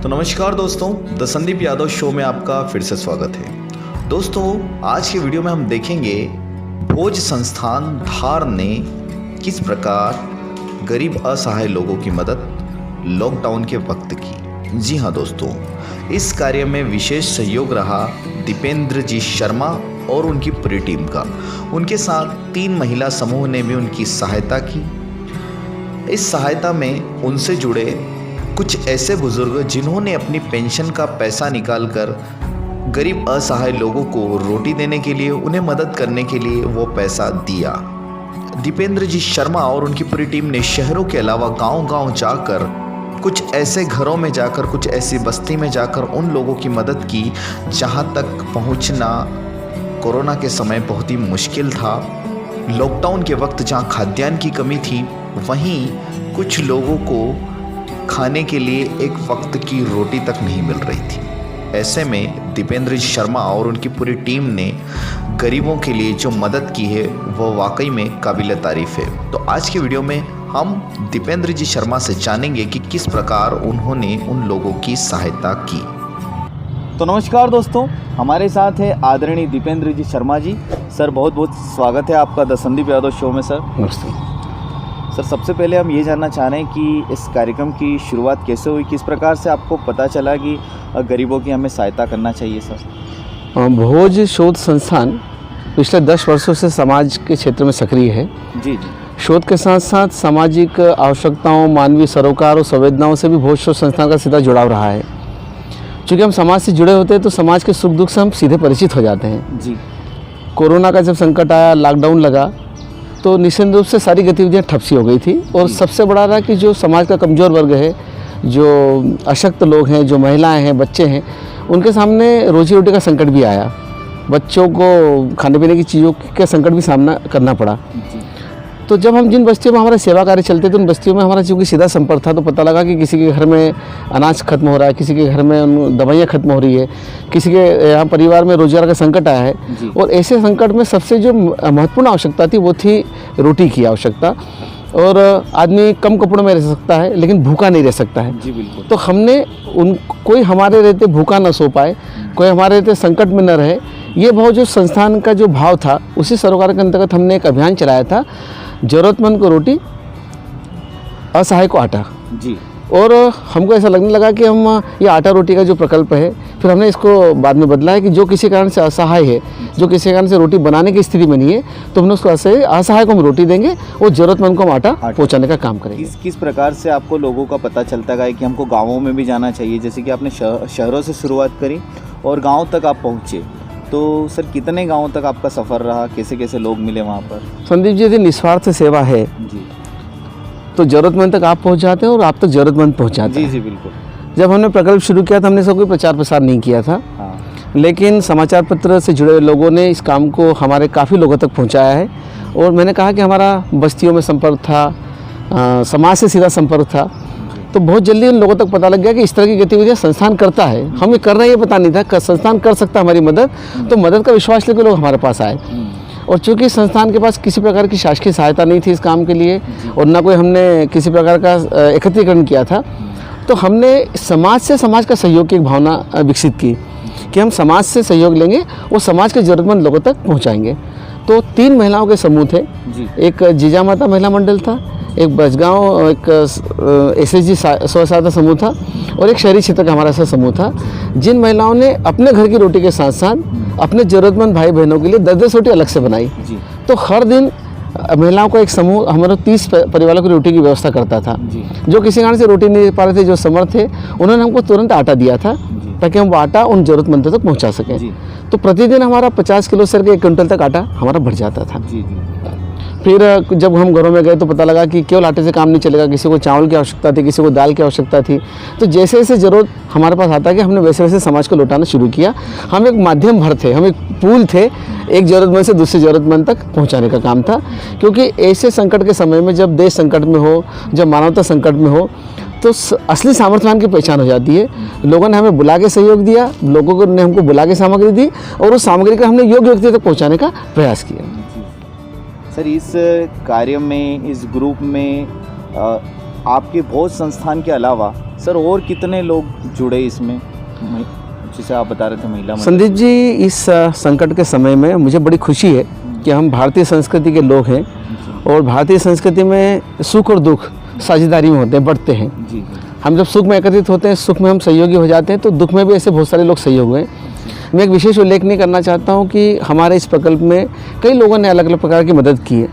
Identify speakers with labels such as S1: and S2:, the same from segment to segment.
S1: तो नमस्कार दोस्तों, द संदीप यादव शो में आपका फिर से स्वागत है। दोस्तों, आज की वीडियो में हम देखेंगे भोज संस्थान धार ने किस प्रकार गरीब असहाय लोगों की मदद लॉकडाउन के वक्त की। जी हाँ दोस्तों, इस कार्य में विशेष सहयोग रहा दीपेंद्र जी शर्मा और उनकी पूरी टीम का। उनके साथ 3 महिला समूह ने भी उनकी सहायता की। इस सहायता में उनसे जुड़े कुछ ऐसे बुजुर्ग जिन्होंने अपनी पेंशन का पैसा निकालकर गरीब असहाय लोगों को रोटी देने के लिए, उन्हें मदद करने के लिए वो पैसा दिया। दीपेंद्र जी शर्मा और उनकी पूरी टीम ने शहरों के अलावा गांव-गांव जाकर, कुछ ऐसे घरों में जाकर, कुछ ऐसी बस्ती में जाकर उन लोगों की मदद की जहां तक पहुंचना कोरोना के समय बहुत ही मुश्किल था। लॉकडाउन के वक्त जहां खाद्यान्न की कमी थी, वहीं कुछ लोगों को खाने के लिए एक वक्त की रोटी तक नहीं मिल रही थी। ऐसे में दीपेंद्र जी शर्मा और उनकी पूरी टीम ने गरीबों के लिए जो मदद की है वह वाकई में काबिल तारीफ़ है। तो आज की वीडियो में हम दीपेंद्र जी शर्मा से जानेंगे कि किस प्रकार उन्होंने उन लोगों की सहायता की। तो नमस्कार दोस्तों, हमारे साथ है आदरणीय दीपेंद्र जी शर्मा जी। सर, बहुत बहुत स्वागत है आपका द संदीप यादव शो में। सर
S2: नमस्ते
S1: सर, सबसे पहले हम ये जानना चाह रहे हैं कि इस कार्यक्रम की शुरुआत कैसे हुई, किस प्रकार से आपको पता चला कि गरीबों की हमें सहायता करना चाहिए। सर,
S2: भोज शोध संस्थान पिछले 10 वर्षों से समाज के क्षेत्र में सक्रिय है।
S1: जी।
S2: शोध के साथ साथ सामाजिक आवश्यकताओं, मानवीय सरोकार और संवेदनाओं से भी भोज शोध संस्थान का सीधा जुड़ाव रहा है। चूँकि हम समाज से जुड़े होते हैं तो समाज के सुख दुख से हम सीधे परिचित हो जाते हैं।
S1: जी।
S2: कोरोना का जब संकट आया, लॉकडाउन लगा, तो निश्चित रूप से सारी गतिविधियां ठप सी हो गई थी। और सबसे बड़ा रहा कि जो समाज का कमज़ोर वर्ग है, जो अशक्त लोग हैं, जो महिलाएं हैं, बच्चे हैं, उनके सामने रोजी रोटी का संकट भी आया। बच्चों को खाने पीने की चीज़ों का संकट भी सामना करना पड़ा। तो जब हम जिन बस्तियों में हमारे सेवा कार्य चलते थे, उन बस्तियों में हमारा चूँकि सीधा संपर्क था, तो पता लगा कि किसी के घर में अनाज खत्म हो रहा है, किसी के घर में दवाइयाँ खत्म हो रही है, किसी के यहाँ परिवार में रोजगार का संकट आया है। और ऐसे संकट में सबसे जो महत्वपूर्ण आवश्यकता थी वो थी रोटी की आवश्यकता। और आदमी कम कपड़ों में रह सकता है लेकिन भूखा नहीं रह सकता है।
S1: जी बिल्कुल।
S2: तो हमने कोई हमारे रहते भूखा न सो पाए, कोई हमारे रहते संकट में न रहे, ये भाव जो संस्थान का जो भाव था, उसी सरोकार के अंतर्गत हमने एक अभियान चलाया था, जरूरतमंद को रोटी, असहाय को आटा।
S1: जी।
S2: और हमको ऐसा लगने लगा कि हम ये आटा रोटी का जो प्रकल्प है, फिर हमने इसको बाद में बदला है कि जो किसी कारण से असहाय है, जो किसी कारण से रोटी बनाने की स्थिति में नहीं है, तो हमने उसको असहाय को हम रोटी देंगे और ज़रूरतमंद को हम आटा पहुंचाने का काम करेंगे।
S1: किस प्रकार से आपको लोगों का पता चलता है कि हमको गाँवों में भी जाना चाहिए? जैसे कि आपने शहरों से शुरुआत करी और गाँव तक आप पहुँचे, तो सर कितने गाँव तक आपका सफ़र रहा, कैसे कैसे लोग मिले वहाँ पर?
S2: संदीप जी, यदि निस्वार्थ सेवा है
S1: जी,
S2: तो ज़रूरतमंद तक आप पहुँच जाते हैं और आप तक ज़रूरतमंद पहुँच जाते हैं।
S1: जी बिल्कुल।
S2: जब हमने प्रकल्प शुरू किया था, हमने इसका कोई प्रचार प्रसार नहीं किया था।
S1: हाँ।
S2: लेकिन समाचार पत्र से जुड़े लोगों ने इस काम को हमारे काफ़ी लोगों तक पहुंचाया है। और मैंने कहा कि हमारा बस्तियों में संपर्क था, समाज से सीधा संपर्क था, तो बहुत जल्दी उन लोगों तक पता लग गया कि इस तरह की गतिविधियां संस्थान करता है। हम ये कर रहे हैं ये पता नहीं था, संस्थान कर सकता है हमारी मदद, तो मदद का विश्वास लेकर लोग हमारे पास आए। और चूँकि संस्थान के पास किसी प्रकार की शासकीय सहायता नहीं थी इस काम के लिए, और ना कोई हमने किसी प्रकार का एकत्रीकरण किया था, तो हमने समाज से समाज का सहयोग की एक भावना विकसित की कि हम समाज से सहयोग लेंगे और समाज के ज़रूरतमंद लोगों तक पहुंचाएंगे। तो 3 महिलाओं के समूह थे। एक जीजा माता महिला मंडल था, एक बजगांव, एक SHG स्व सहायता समूह था, और एक शहरी क्षेत्र का हमारा ऐसा समूह था, जिन महिलाओं ने अपने घर की रोटी के साथ साथ अपने ज़रूरतमंद भाई बहनों के लिए 10-10 रोटी अलग से बनाई। तो हर दिन महिलाओं का एक समूह हमारे 30 परिवारों की रोटी की व्यवस्था करता था। जो किसी कारण से रोटी नहीं पा रहे थे, जो समर्थ थे, उन्होंने हमको तुरंत आटा दिया था ताकि हम वो आटा उन ज़रूरतमंदों तक पहुंचा सकें। तो प्रतिदिन हमारा 50 किलो से 1 क्विंटल तक आटा हमारा बढ़ जाता था। फिर जब हम घरों में गए तो पता लगा कि केवल आटे से काम नहीं चलेगा, किसी को चावल की आवश्यकता थी, किसी को दाल की आवश्यकता थी। तो जैसे जैसे ज़रूरत हमारे पास आता कि हमने वैसे वैसे समाज को लौटाना शुरू किया। हम एक माध्यम भर थे, हम एक पुल थे, एक ज़रूरतमंद से दूसरे ज़रूरतमंद तक पहुंचाने का काम था। क्योंकि ऐसे संकट के समय में, जब देश संकट में हो, जब मानवता संकट में हो, तो असली सामर्थ्यवान की पहचान हो जाती है। लोगों ने हमें बुला के सहयोग दिया, लोगों ने हमको बुला के सामग्री दी, और उस सामग्री का हमने योग्य व्यक्ति तक पहुँचाने का प्रयास किया।
S1: सर, इस कार्य में, इस ग्रुप में
S3: आपके भोज संस्थान के अलावा सर और कितने लोग जुड़े इसमें, जैसे आप बता रहे थे महिला मदद?
S2: संदीप जी, इस संकट के समय में मुझे बड़ी खुशी है कि हम भारतीय संस्कृति के लोग हैं और भारतीय संस्कृति में सुख और दुख साझेदारी में होते हैं, बढ़ते हैं।
S3: जी जी।
S2: हम जब सुख में एकत्रित होते हैं, सुख में हम सहयोगी हो जाते हैं, तो दुख में भी ऐसे बहुत सारे लोग सहयोग हुए। मैं एक विशेष उल्लेख नहीं करना चाहता हूँ कि हमारे इस प्रकल्प में कई लोगों ने अलग अलग प्रकार की मदद की है,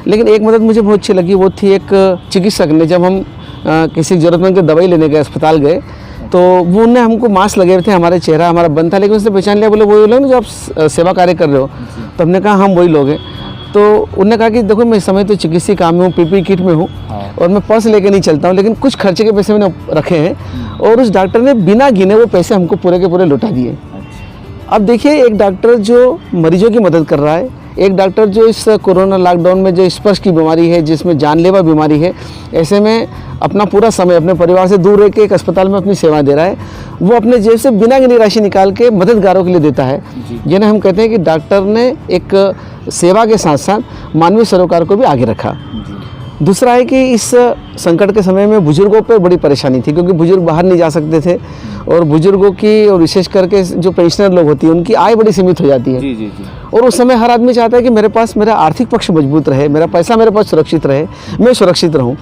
S2: लेकिन एक मदद मुझे बहुत अच्छी लगी। वो थी एक चिकित्सक ने, जब हम किसी ज़रूरतमंद की दवाई लेने गए, अस्पताल गए, तो वो उनने हमको मास्क लगे हुए थे, हमारे चेहरा हमारा बंद था, लेकिन उसने पहचान लिया, बोले वही लोग ना जो आप सेवा कार्य कर रहे हो। तो हमने कहा हम वही लोग हैं। तो उन्होंने कहा कि देखो मैं इस समय तो चिकित्सीय काम में हूँ, पीपीई किट में हूँ और मैं पर्स लेके नहीं चलता हूँ, लेकिन कुछ खर्चे के पैसे मैंने रखे हैं। और उस डॉक्टर ने बिना गिने वो पैसे हमको पूरे के पूरे लौटा दिए। अब देखिए, एक डॉक्टर जो मरीजों की मदद कर रहा है, एक डॉक्टर जो इस कोरोना लॉकडाउन में जो स्पर्श की बीमारी है, जिसमें जानलेवा बीमारी है, ऐसे में अपना पूरा समय अपने परिवार से दूर रह के एक अस्पताल में अपनी सेवा दे रहा है, वो अपने जेब से बिना गिनी राशि निकाल के मददगारों के लिए देता है। जिन्हें हम कहते हैं कि डॉक्टर ने एक सेवा के साथ साथ मानवीय सरोकार को भी आगे रखा। दूसरा है कि इस संकट के समय में बुजुर्गों पर बड़ी परेशानी थी, क्योंकि बुजुर्ग बाहर नहीं जा सकते थे और बुजुर्गों की और विशेष करके जो पेंशनर लोग होती हैं उनकी आय बड़ी सीमित हो जाती है।
S3: जी जी जी।
S2: और उस समय हर आदमी चाहता है कि मेरे पास मेरा आर्थिक पक्ष मजबूत रहे, मेरा पैसा मेरे पास सुरक्षित रहे, मैं सुरक्षित रहूं।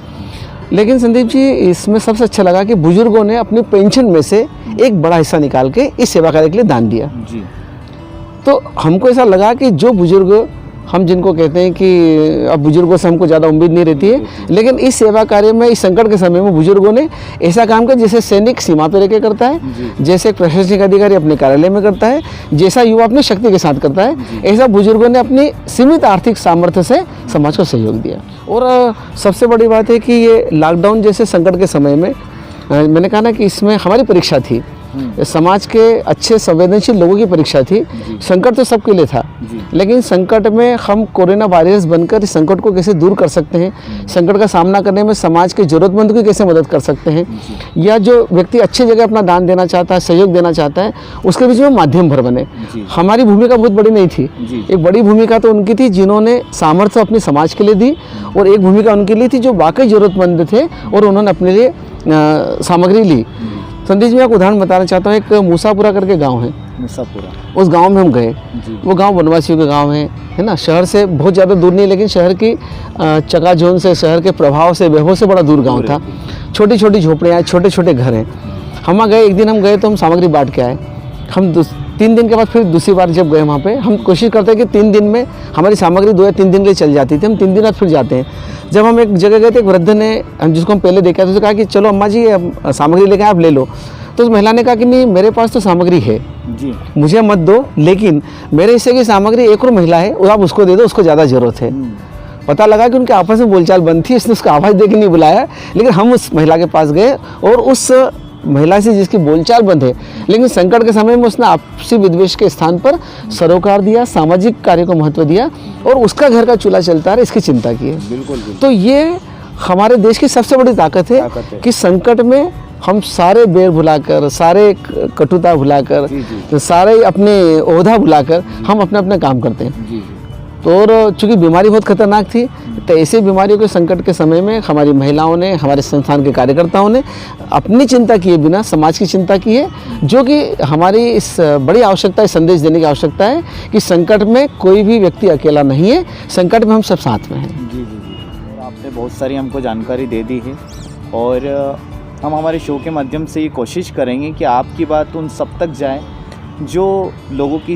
S2: लेकिन संदीप जी, इसमें सबसे अच्छा लगा कि बुजुर्गों ने अपनी पेंशन में से एक बड़ा हिस्सा निकाल के इस सेवा कार्य के लिए दान दिया।
S3: जी।
S2: तो हमको ऐसा लगा कि जो बुजुर्ग, हम जिनको कहते हैं कि अब बुजुर्गों से हमको ज़्यादा उम्मीद नहीं रहती है, लेकिन इस सेवा कार्य में, इस संकट के समय में बुजुर्गों ने ऐसा काम किया जैसे सैनिक सीमा पर रहकर करता है, जैसे एक प्रशासनिक अधिकारी अपने कार्यालय में करता है, जैसा युवा अपनी शक्ति के साथ करता है, ऐसा बुजुर्गों ने अपनी सीमित आर्थिक सामर्थ्य से समाज को सहयोग दिया। और सबसे बड़ी बात है कि ये लॉकडाउन जैसे संकट के समय में मैंने कहा ना कि इसमें हमारी परीक्षा थी, समाज के अच्छे संवेदनशील लोगों की परीक्षा थी। संकट तो सबके लिए था, लेकिन संकट में हम कोरोना वायरस बनकर इस संकट को कैसे दूर कर सकते हैं, संकट का सामना करने में समाज के ज़रूरतमंद की कैसे मदद कर सकते हैं, या जो व्यक्ति अच्छी जगह अपना दान देना चाहता है, सहयोग देना चाहता है, उसके बीच में माध्यम भर बने। हमारी भूमिका बहुत बड़ी नहीं थी। एक बड़ी भूमिका तो उनकी थी जिन्होंने सामर्थ्य अपने समाज के लिए दी, और एक भूमिका उनकी लिए थी जो वाकई ज़रूरतमंद थे और उन्होंने अपने लिए सामग्री ली। संदीप जी, मैं आपको उदाहरण बताना चाहता हूँ। एक मूसापुरा करके गांव है,
S3: मूसापुरा,
S2: उस गांव में हम गए। वो गांव वनवासियों का गांव है ना, शहर से बहुत ज़्यादा दूर नहीं, लेकिन शहर की चकाचौंध से, शहर के प्रभाव से, वैभव से बड़ा दूर गांव था। छोटी छोटी झोपड़ियाँ, छोटे छोटे घर हैं। हम वहाँ गए, एक दिन हम गए तो हम सामग्री बांट के आए। हम 3 दिन के बाद फिर दूसरी बार जब गए वहाँ पे, हम कोशिश करते हैं कि 3 दिन में हमारी सामग्री 2 या 3 दिन के लिए चल जाती थी। हम 3 दिन बाद फिर जाते हैं। जब हम एक जगह गए थे, एक वृद्ध ने, जिसको हम पहले देखा था, उसने कहा कि चलो अम्मा जी सामग्री लेके आप ले लो। तो उस महिला ने कहा कि नहीं, मेरे पास तो सामग्री है जी, मुझे मत दो, लेकिन मेरे हिस्से की सामग्री एक और महिला है, वो आप उसको दे दो, उसको ज़्यादा ज़रूरत है। पता लगा कि उनके आपस में बोलचाल बंद थी, इसने उसका आवाज़ दे के नहीं बुलाया, लेकिन हम उस महिला के पास गए और उस महिला से जिसकी बोलचाल बंद है, लेकिन संकट के समय में उसने आपसी विद्वेष के स्थान पर सरोकार दिया, सामाजिक कार्य को महत्व दिया और उसका घर का चूल्हा चलता है, इसकी चिंता की है।
S3: बिल्कुल।
S2: तो ये हमारे देश की सबसे बड़ी ताकत है कि संकट में हम सारे बैर भुलाकर, सारे कटुता भुलाकर, सारे अपने ओहदा भुलाकर हम अपने अपने काम करते हैं। तो और चूँकि बीमारी बहुत खतरनाक थी, तो ऐसे बीमारियों के संकट के समय में हमारी महिलाओं ने, हमारे संस्थान के कार्यकर्ताओं ने अपनी चिंता किए बिना समाज की चिंता की है, जो कि हमारी इस बड़ी आवश्यकता है, संदेश देने की आवश्यकता है कि संकट में कोई भी व्यक्ति अकेला नहीं है, संकट में हम सब साथ में हैं।
S3: जी। और आपने बहुत सारी हमको जानकारी दे दी है, और हम हमारे शो के माध्यम से ये कोशिश करेंगे कि आपकी बात उन सब तक जाए जो लोगों की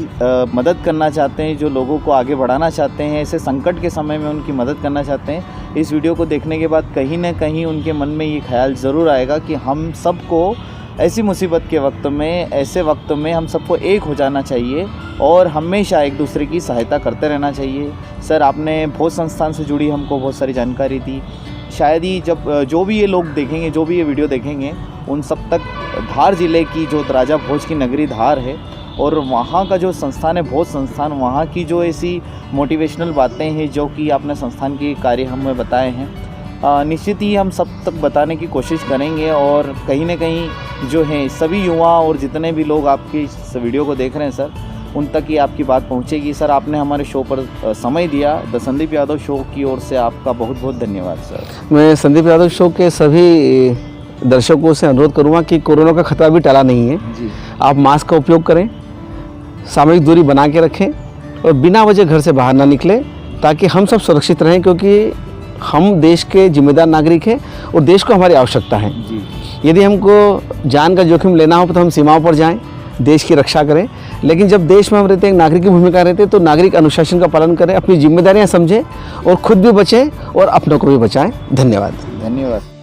S3: मदद करना चाहते हैं, जो लोगों को आगे बढ़ाना चाहते हैं, ऐसे संकट के समय में उनकी मदद करना चाहते हैं। इस वीडियो को देखने के बाद कहीं ना कहीं उनके मन में ये ख्याल ज़रूर आएगा कि हम सबको ऐसी मुसीबत के वक्त में, ऐसे वक्त में हम सबको एक हो जाना चाहिए और हमेशा एक दूसरे की सहायता करते रहना चाहिए। सर, आपने भोज संस्थान से जुड़ी हमको बहुत सारी जानकारी दी। शायद ही जब जो भी ये लोग देखेंगे, जो भी ये वीडियो देखेंगे, उन सब तक धार ज़िले की जो राजा भोज की नगरी धार है और वहाँ का जो संस्थान है भोज संस्थान, वहाँ की जो ऐसी मोटिवेशनल बातें हैं जो कि आपने संस्थान के कार्य हमें बताए हैं, निश्चित ही हम सब तक बताने की कोशिश करेंगे। और कहीं ना कहीं जो है सभी युवा और जितने भी लोग आपके इस वीडियो को देख रहे हैं सर, उन तक ही आपकी बात पहुंचेगी। सर, आपने हमारे शो पर समय दिया। द संदीप यादव शो की ओर से आपका बहुत बहुत धन्यवाद सर।
S2: मैं संदीप यादव शो के सभी दर्शकों से अनुरोध करूंगा कि कोरोना का खतरा भी टला नहीं है।
S3: जी।
S2: आप मास्क का उपयोग करें, सामूहिक दूरी बना के रखें और बिना वजह घर से बाहर ना निकलें, ताकि हम सब सुरक्षित रहें, क्योंकि हम देश के जिम्मेदार नागरिक हैं और देश को हमारी आवश्यकता है।
S3: जी।
S2: यदि हमको जान का जोखिम लेना हो तो हम सीमाओं पर जाएं, देश की रक्षा करें। लेकिन जब देश में हम रहते हैं, एक नागरिक की भूमिका रहते हैं, तो नागरिक अनुशासन का पालन करें, अपनी जिम्मेदारियां समझें और खुद भी बचें और अपनों को भी बचाएं। धन्यवाद।
S3: धन्यवाद।